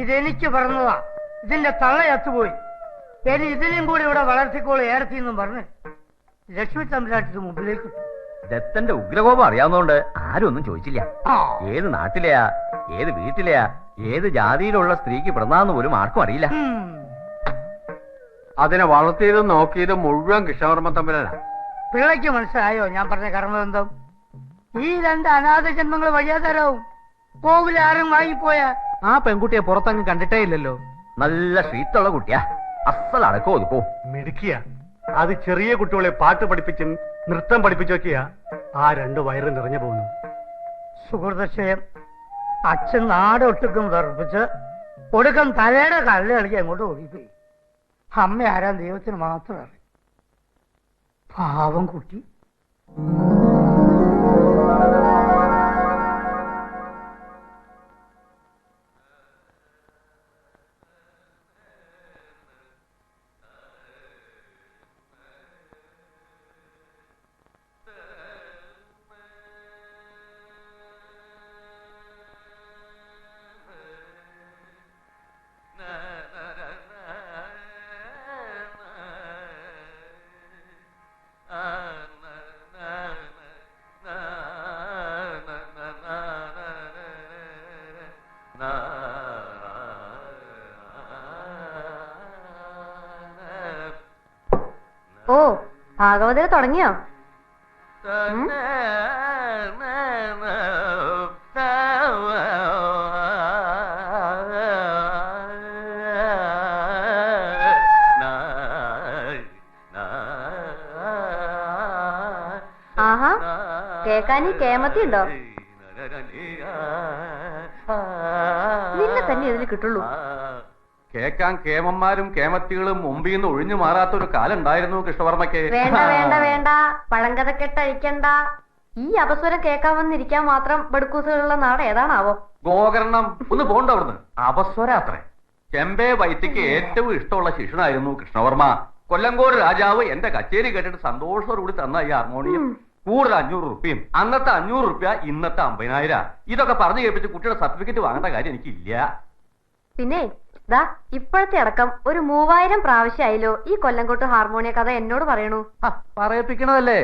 ഇതെനിക്ക് പറഞ്ഞതാ. ഇതിന്റെ തള്ള ചത്തുപോയി. ഇനി ഇതിനെയും കൂടി ഇവിടെ വളർത്തിക്കോളൂ ഏർത്തി എന്നും പറഞ്ഞ് ലക്ഷ്മി തമ്പുരാട്ടിന് മുമ്പിലേക്ക് ഇട്ടു. ദത്തന്റെ ഉഗ്രകോപം അറിയാവുന്നതുകൊണ്ട് ആരും ഒന്നും ചോദിച്ചില്ല. ഏത് നാട്ടിലെയാ, ഏത് വീട്ടിലെയാ, ഏത് ജാതിയിലുള്ള സ്ത്രീക്ക് പിറന്നാന്ന് പോലും ആർക്കും അറിയില്ല. അതിനെ വളർത്തിയതും നോക്കിയതും മുഴുവൻ കൃഷ്ണവർമ്മ തമ്പുരാനാ. പിള്ളയ്ക്ക് മനസ്സിലായോ ഞാൻ പറഞ്ഞ കർമ്മബന്ധം? ഈ രണ്ട് അനാഥ ജന്മങ്ങൾ വഴിയാതരാവും. കോവിൽ ആരും വാങ്ങിപ്പോയാ. ആ പെൺകുട്ടിയെ പുറത്തങ്ങ് കണ്ടിട്ടേ ഇല്ലല്ലോ. നല്ല ശ്രീത്തുള്ള കുട്ടിയാ. അസൽ അടക്കോ ഒതുക്കോ. മിടുക്കിയ. അത് ചെറിയ കുട്ടികളെ പാട്ട് പഠിപ്പിച്ചും നൃത്തം പഠിപ്പിച്ചൊക്കെയാ ആ രണ്ട് വയറ് നിറഞ്ഞു പോകുന്നു. സുഹൃതക്ഷയം. അച്ഛൻ നാടൊട്ടുക്കും തറപ്പിച്ച് ഒടുക്കം തലയുടെ കല്ല് കളിക്ക് അങ്ങോട്ട് ഓടിപ്പോയി. അമ്മ ആരാ ദൈവത്തിന് മാത്രം അറിയാം. പാവം കുട്ടി. ഓ, ഭാഗവതര് തുടങ്ങിയോ? ആഹാ, കേക്കാനി കേമത്തി ഉണ്ടോ? നിന്നെ തന്നെ ഇതിന് കിട്ടുള്ളൂ. കേക്കാൻ കേമന്മാരും കേമത്തികളും മുമ്പിൽ നിന്ന് ഒഴിഞ്ഞു മാറാത്ത ഒരു കാലം ഉണ്ടായിരുന്നു കൃഷ്ണവർമ്മയ്ക്ക്. വേണ്ട വേണ്ട വേണ്ട, പഴങ്കഥക്കെട്ടഴിക്കണ്ട. ഈ അപസ്വരം കേൾക്കാൻ വന്നിരിക്കാൻ മാത്രം ബടുക്കൂസുകളുള്ള നാട് ഏതാണാവോ? ഗോകർണം. ഒന്ന് പോണ്ട അവിടുന്ന്. അപസ്വരാത്രേ. ചെമ്പേ വൈത്തിക്ക് ഏറ്റവും ഇഷ്ടമുള്ള ശിഷ്യനായിരുന്നു കൃഷ്ണവർമ്മ. കൊല്ലങ്കോട് രാജാവ് എന്റെ കച്ചേരി കേട്ടിട്ട് സന്തോഷത്തോടുകൂടി തന്ന ഈ ഹാർമോണിയം കൂടുതൽ 500 റുപ്യയും. അന്നത്തെ 500 റുപ്യ ഇന്നത്തെ 50,000. ഇതൊക്കെ പറഞ്ഞു കേൾപ്പിച്ച് കുട്ടിയുടെ സർട്ടിഫിക്കറ്റ് വാങ്ങേണ്ട കാര്യം എനിക്കില്ല. പിന്നെ ദാ ഇപ്പോഴത്തെ അടക്കം ഒരു 3000 പ്രാവശ്യമായല്ലോ ഈ കൊല്ലംകോട്ട് ഹാർമോണിയ കഥ എന്നോട് പറയണു. പറയിപ്പിക്കണതല്ലേ.